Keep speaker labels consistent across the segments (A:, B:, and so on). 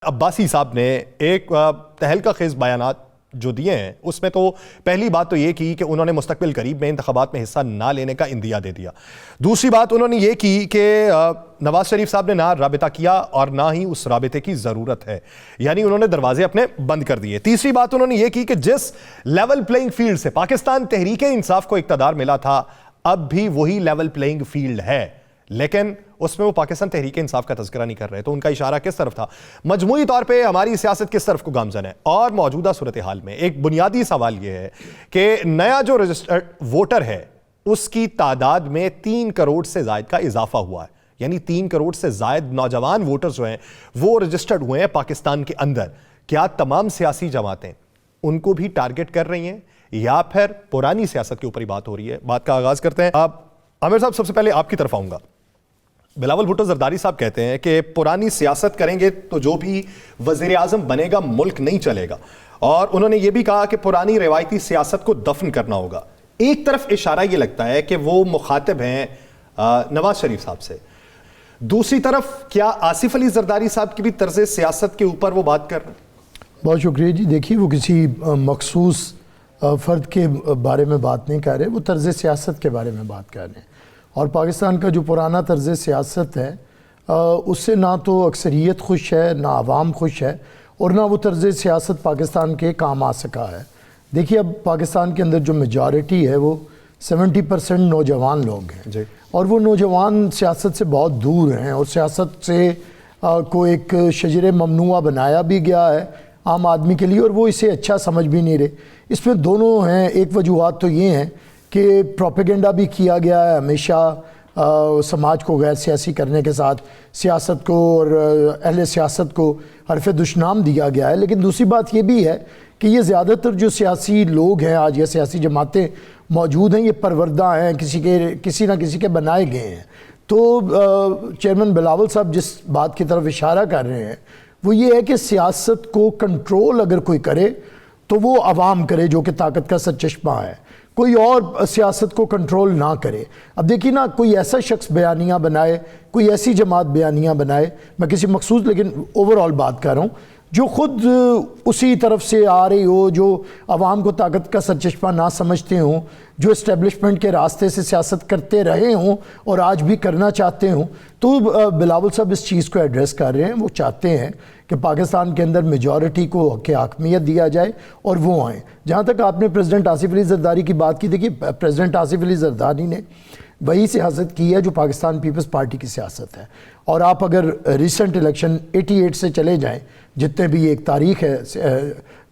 A: अब्बासी साहब ने एक तहलका खेज बयानात जो दिए हैं उसमें तो पहली बात तो ये की कि उन्होंने मुस्तकबिल करीब में इंतखाबात में हिस्सा ना लेने का इंदिया दे दिया। दूसरी बात उन्होंने ये की कि नवाज शरीफ साहब ने ना राबिता किया और ना ही उस राबिते की ज़रूरत है, यानी उन्होंने दरवाजे अपने बंद कर दिए। तीसरी बात उन्होंने ये की कि जिस लेवल प्लेइंग फील्ड से पाकिस्तान तहरीक इंसाफ को इक़्तिदार मिला था अब भी वही लेवल प्लेइंग फील्ड है, लेकिन उसमें वो पाकिस्तान तहरीक इंसाफ का तज़किरा नहीं कर रहे। तो उनका इशारा किस तरफ था? मजमूई तौर पे हमारी सियासत किस तरफ को गामजन है? और मौजूदा सूरत हाल में एक बुनियादी सवाल यह है कि नया जो रजिस्टर्ड वोटर है उसकी तादाद में 3 करोड़ से जायद का इजाफा हुआ है, यानी 3 करोड़ से जायद नौजवान वोटर्स जो हैं वो रजिस्टर्ड हुए हैं पाकिस्तान के अंदर। क्या तमाम सियासी जमातें उनको भी टारगेट कर रही हैं या फिर पुरानी सियासत के ऊपर ही बात हो रही है? बात का आगाज करते हैं। आप आमिर साहब, सबसे पहले आपकी तरफ आऊंगा। बिलावल भुट्टो जरदारी साहब कहते हैं कि पुरानी सियासत करेंगे तो जो भी वजीर आजम बनेगा मुल्क नहीं चलेगा, और उन्होंने ये भी कहा कि पुरानी रिवायती सियासत को दफन करना होगा। एक तरफ इशारा ये लगता है कि वो मुखातिब हैं नवाज शरीफ साहब से, दूसरी तरफ क्या आसिफ अली जरदारी साहब की भी तर्ज सियासत के ऊपर वो बात कर रहे हैं?
B: बहुत शुक्रिया जी। देखिए, वो किसी मखसूस फ़र्द के बारे में बात नहीं कर रहे, वो तर्ज सियासत के बारे में बात कर रहे हैं। और पाकिस्तान का जो पुराना तर्ज सियासत है उससे ना तो अक्सरियत खुश है, ना आवाम खुश है, और ना वो तर्ज सियासत पाकिस्तान के काम आ सका है। देखिए, अब पाकिस्तान के अंदर जो मेजॉरिटी है वो 70% नौजवान लोग हैं, और वो नौजवान सियासत से बहुत दूर हैं, और सियासत से को एक शजर ममनुआ बनाया भी गया है आम आदमी के लिए, और वो इसे अच्छा समझ भी नहीं रहे। इसमें दोनों हैं। एक वजूहत तो ये हैं कि प्रोपेगेंडा भी किया गया है हमेशा समाज को गैर सियासी करने के साथ, सियासत को और अहले सियासत को हरफ दुश्मन दिया गया है। लेकिन दूसरी बात ये भी है कि ये ज़्यादातर जो सियासी लोग हैं आज, या सियासी जमातें मौजूद हैं, ये परवरदा हैं, किसी ना किसी के बनाए गए हैं। तो चेयरमैन बिलावल साहब जिस बात की तरफ इशारा कर रहे हैं वो ये है कि सियासत को कंट्रोल अगर कोई करे तो वो अवाम करे, जो कि ताकत का सरचश्मा है, कोई और सियासत को कंट्रोल ना करे। अब देखिए ना, कोई ऐसा शख्स बयानियाँ बनाए, कोई ऐसी जमात बयानियाँ बनाए, मैं किसी मखसूस लेकिन ओवरऑल बात कर रहा हूँ, जो ख़ुद उसी तरफ से आ रही हो, जो आवाम को ताकत का सरचश्मा ना समझते हों, जो इस्टेब्लिशमेंट के रास्ते से सियासत करते रहे हों और आज भी करना चाहते हों। तो बिलावल साहब इस चीज़ को एड्रेस कर रहे हैं। वो चाहते हैं कि पाकिस्तान के अंदर मेजॉरिटी को हक़मियत दिया जाए और वो आएँ। जहाँ तक आपने प्रेसिडेंट आसिफ अली ज़रदारी की बात की, देखिए प्रेसिडेंट आसिफ अली ज़रदारी ने वही सियासत की है जो पाकिस्तान पीपल्स पार्टी की सियासत है। और आप अगर रिसेंट इलेक्शन 88 से चले जाएं, जितने भी एक तारीख़ है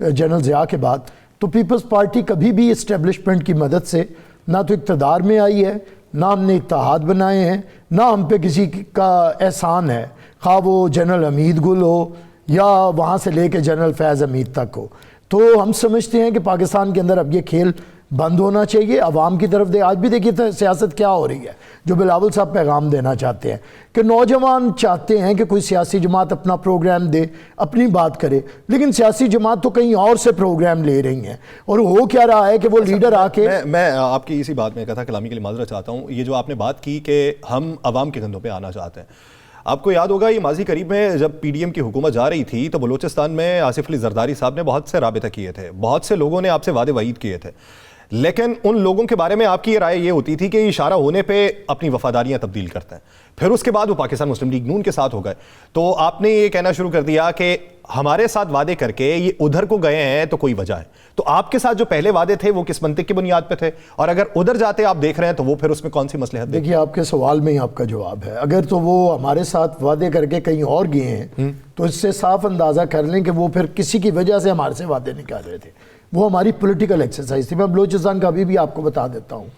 B: जनरल ज़िया के बाद, तो पीपल्स पार्टी कभी भी इस्टेब्लिशमेंट की मदद से ना तो इक़्तिदार में आई है, ना हमने इत्तेहाद बनाए हैं, ना हम पे किसी का एहसान है, खा वो जनरल हमीद गुल हो या वहाँ से लेके जनरल फैज़ हमीद तक हो। तो हम समझते हैं कि पाकिस्तान के अंदर अब ये खेल बंद होना चाहिए, अवाम की तरफ दे। आज भी देखिए तो सियासत क्या हो रही है, जो बिलावल साहब पैगाम देना चाहते हैं कि नौजवान चाहते हैं कि कोई सियासी जमात अपना प्रोग्राम दे, अपनी बात करे, लेकिन सियासी जमात तो कहीं और से प्रोग्राम ले रही हैं। और हो क्या रहा है कि वो लीडर आके
A: मैं आपकी इसी बात में कथा कलामी के लिए माजरा चाहता हूँ। ये जो आपने बात की कि हम अवाम के कंधों पर आना चाहते हैं, आपको याद होगा ये माजी करीब में जब पीडीएम की हुकूमत जा रही थी तो बलूचिस्तान में आसिफ अली जरदारी साहब ने बहुत से राबिता किए थे, बहुत से लोगों ने आपसे वादे वईद किए थे, लेकिन उन लोगों के बारे में आपकी ये राय ये होती थी कि इशारा होने पे अपनी वफादारियां तब्दील करते हैं। फिर उसके बाद वो पाकिस्तान मुस्लिम लीग नून के साथ हो गए, तो आपने ये कहना शुरू कर दिया कि हमारे साथ वादे करके ये उधर को गए हैं तो कोई वजह है। तो आपके साथ जो पहले वादे थे वो किस मंतिक की बुनियाद पे थे, और अगर उधर जाते आप देख रहे हैं तो वो फिर उसमें कौन सी मसलहत?
B: देखिए, आपके सवाल में ही आपका जवाब है। अगर तो वो हमारे साथ वादे करके कहीं और गए हैं तो इससे साफ अंदाज़ा कर लें कि वो फिर किसी की वजह से हमारे से वादे नहीं कर रहे थे। वो हमारी पॉलिटिकल एक्सरसाइज थी। मैं बलूचिस्तान का अभी भी आपको बता देता हूँ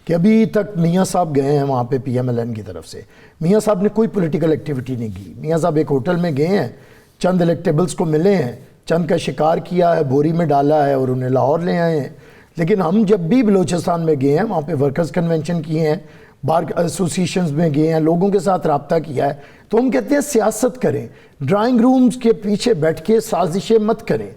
B: कि अभी तक मियाँ साहब गए हैं वहाँ पे PMLN की तरफ से, मियाँ साहब ने कोई पॉलिटिकल एक्टिविटी नहीं की। मियाँ साहब एक होटल में गए हैं, चंद इलेक्टेबल्स को मिले हैं, चंद का शिकार किया है, बोरी में डाला है और उन्हें लाहौर ले आए हैं। लेकिन हम जब भी बलूचिस्तान में गए हैं वहाँ पे वर्कर्स कन्वेंशन किए हैं, बार एसोसिएशंस में गए हैं, लोगों के साथ रब्ता किया है, तो हम कहते हैं सियासत करें, ड्राइंग रूम्स के पीछे बैठ के साजिशें मत करें,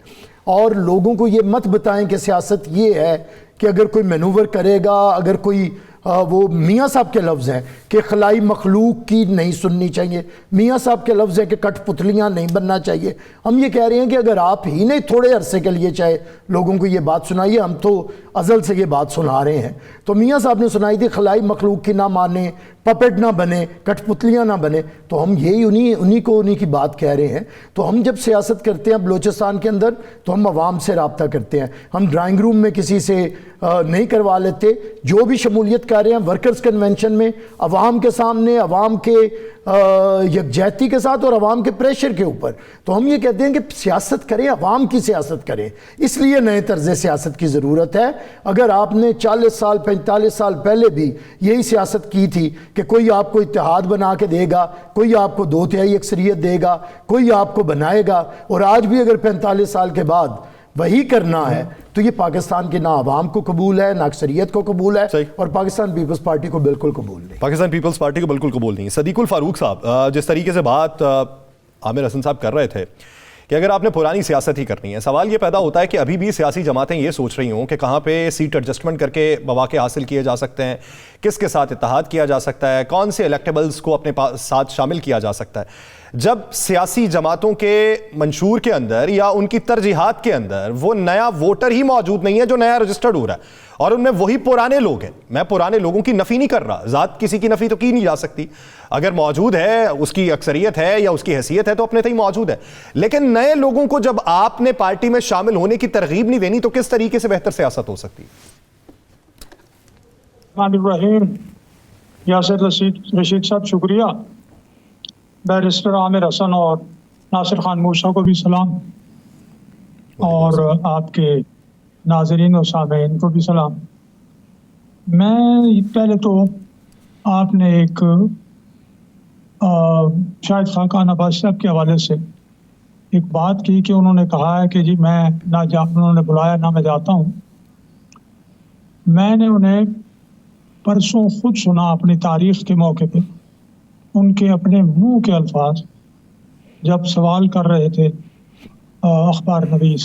B: और लोगों को ये मत बताएं कि सियासत ये है कि अगर कोई मैनूवर करेगा, अगर कोई वो मियाँ साहब के लफ्ज़ हैं कि खलाई मखलूक की नहीं सुननी चाहिए, मियाँ साहब के लफ्ज़ हैं कि कठपुतलियाँ नहीं बनना चाहिए। हम ये कह रहे हैं कि अगर आप ही नहीं थोड़े अरसे के लिए चाहे लोगों को ये बात सुनाइए, हम तो अज़ल से ये बात सुना रहे हैं। तो मियाँ साहब ने सुनाई थी खलाई मखलूक की ना माने, पपेट ना बने, कठपुतलियाँ ना बने। तो हम यही उन्हीं की बात कह रहे हैं। तो हम जब सियासत करते हैं बलूचिस्तान के अंदर तो हम आवाम से रब्ता करते हैं, हम ड्राइंग रूम में किसी से नहीं करवा लेते। जो भी शमूलियत कर रहे हैं वर्कर्स कन्वेंशन में, अवाम के सामने, अवाम के यकजहती के साथ और अवाम के प्रेशर के ऊपर। तो हम ये कहते हैं कि सियासत करें, अवाम की सियासत करें। इसलिए नए तर्ज सियासत की ज़रूरत है। अगर आपने 40 साल 45 साल पहले भी यही सियासत की थी कि कोई आपको इत्तेहाद बना के देगा, कोई आपको 2/3 अक्सरियत देगा, कोई आपको बनाएगा, और आज भी अगर 45 साल के बाद वही करना है तो ये पाकिस्तान के ना अवाम को कबूल है, ना अक्सरियत को कबूल है, और पाकिस्तान पीपल्स पार्टी को बिल्कुल कबूल नहीं।
A: पाकिस्तान पीपल्स पार्टी को बिल्कुल कबूल नहीं। सदीकुल फारूक साहब, जिस तरीके से बात आमिर हसन साहब कर रहे थे कि अगर आपने पुरानी सियासत ही करनी है, सवाल ये पैदा होता है कि अभी भी सियासी जमातें ये सोच रही हों कि कहाँ पे सीट एडजस्टमेंट करके मौके हासिल किए जा सकते हैं, किसके साथ इत्तेहाद किया जा सकता है, कौन से इलेक्टेबल्स को अपने साथ शामिल किया जा सकता है। जब सियासी जमातों के मंशूर के अंदर या उनकी तरजीहात के अंदर वो नया वोटर ही मौजूद नहीं है जो नया रजिस्टर्ड हो रहा है, और उनमें वही पुराने लोग हैं। मैं पुराने लोगों की नफ़ी नहीं कर रहा, ज़ात किसी की नफ़ी तो की नहीं जा सकती, अगर मौजूद है, उसकी अक्सरियत है या उसकी हैसियत है तो अपने तक मौजूद है। लेकिन नए लोगों को जब आपने पार्टी में शामिल होने की तरगीब नहीं देनी तो किस तरीके से बेहतर सियासत हो सकती है?
C: यासिर रशीद साहब शुक्रिया, बैरिस्टर आमिर हसन और नासिर खान मूसा को भी सलाम, और आपके नाजरीन और सामीन को भी सलाम। मैं पहले तो आपने एक शायद खाकान अब्बास साहब के हवाले से एक बात की कि उन्होंने कहा है कि जी मैं उन्होंने बुलाया ना मैं जाता हूँ। मैंने उन्हें परसों खुद सुना अपनी तारीख के मौके पे, उनके अपने मुंह के अल्फाज जब सवाल कर रहे थे अखबार नवीस,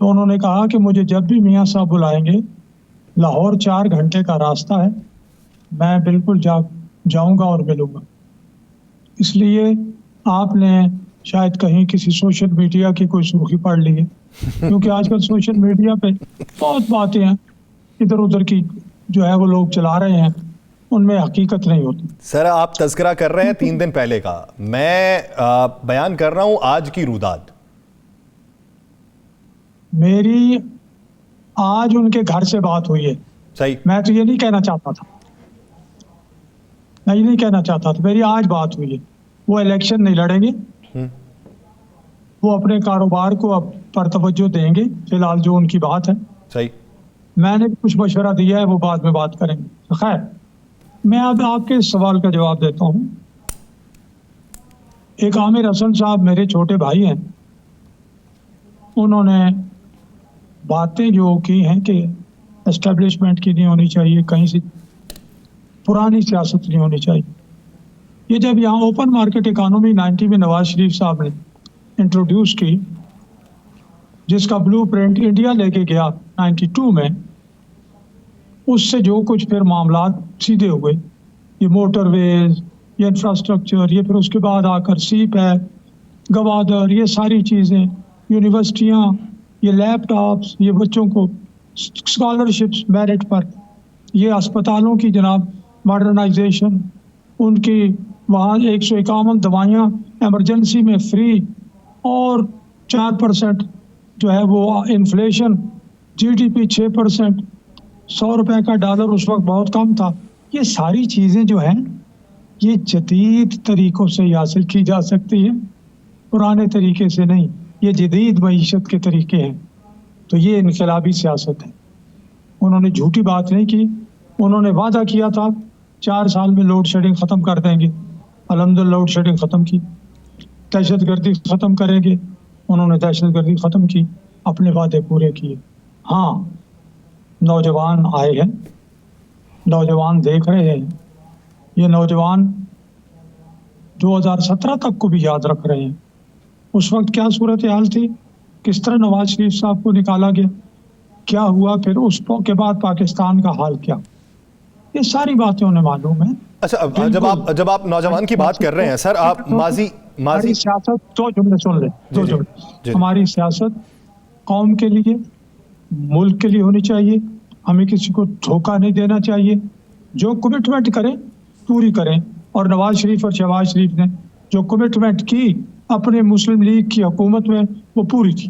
C: तो उन्होंने कहा कि मुझे जब भी मियाँ साहब बुलाएंगे, लाहौर 4 घंटे का रास्ता है, मैं बिल्कुल जाऊंगा और मिलूंगा। इसलिए आपने शायद कहीं किसी सोशल मीडिया की कोई सुर्खी पढ़ ली है, क्योंकि आजकल सोशल मीडिया पे बहुत बातें हैं इधर उधर की जो है वो लोग चला रहे हैं, उनमें हकीकत नहीं होती।
A: सर, आप तज़किरा कर रहे हैं 3 दिन पहले का, मैं बयान कर रहा हूं आज की रुदात।
C: मेरी आज उनके घर से बात हुई है।
A: सही।
C: मैं तो ये नहीं कहना चाहता था, मेरी आज बात हुई है। वो इलेक्शन नहीं लड़ेंगे, वो अपने कारोबार को अब पर तवज्जो देंगे, फिलहाल जो उनकी बात है।
A: सही।
C: मैंने कुछ मशवरा दिया है, वो बाद में बात करेंगे। तो खैर, मैं अब आपके सवाल का जवाब देता हूँ। एक आमिर हसन साहब मेरे छोटे भाई हैं, उन्होंने बातें जो की हैं कि एस्टेब्लिशमेंट की नहीं होनी चाहिए, कहीं से पुरानी सियासत नहीं होनी चाहिए। ये जब यहाँ ओपन मार्केट इकानमी 90 में नवाज शरीफ साहब ने इंट्रोड्यूस की, जिसका ब्लूप्रिंट इंडिया लेके गया 92 में, उससे जो कुछ फिर मामलात सीधे हुए, ये मोटरवेज, ये इंफ्रास्ट्रक्चर, ये फिर उसके बाद आकर सीप है, गवादर, ये सारी चीज़ें, यूनिवर्सिटियाँ, ये लैपटॉप्स, ये बच्चों को स्कॉलरशिप्स मेरिट पर, ये अस्पतालों की जनाब मॉडर्नाइजेशन, उनकी वहाँ 151 दवाइयाँ एमरजेंसी में फ्री, और 4% जो है वो इन्फ्लेशन, जीडीपी 6%, 100 रुपए का डॉलर उस वक्त बहुत कम था। ये सारी चीज़ें जो हैं ये जदीद तरीक़ों से हासिल की जा सकती है, पुराने तरीके से नहीं। ये जदीद मईशत के तरीके हैं, तो ये इनकलाबी सियासत है। उन्होंने झूठी बात नहीं की, उन्होंने वादा किया था 4 साल में लोड शेडिंग ख़त्म कर देंगे, अल्हम्दुलिल्लाह लोड शेडिंग ख़त्म की। दहशतगर्दी ख़त्म करेंगे, उन्होंने दहशतगर्दी ख़त्म की, अपने वादे पूरे किए। हाँ, नौजवान आए हैं, नौजवान देख रहे हैं, ये नौजवान 2017 तक को भी याद रख रहे हैं। उस वक्त क्या सूरत हाल थी, किस तरह नवाज शरीफ साहब को निकाला गया, क्या हुआ, फिर उस के बाद पाकिस्तान का हाल क्या। ये सारी बातें उन्हें मालूम है।
A: अच्छा, जब आप नौजवान की बात कर रहे हैं सर, आप माजी
C: हमारी सियासत, दो जुमले सुन ले, दो
A: जी।
C: जुमले। हमारी सियासत कौम के लिए, मुल्क के लिए होनी चाहिए। हमें किसी को धोखा नहीं देना चाहिए। जो कमिटमेंट करें पूरी करें। और नवाज शरीफ और शहबाज शरीफ ने जो कमिटमेंट की अपने मुस्लिम लीग की हुकूमत में, वो पूरी की।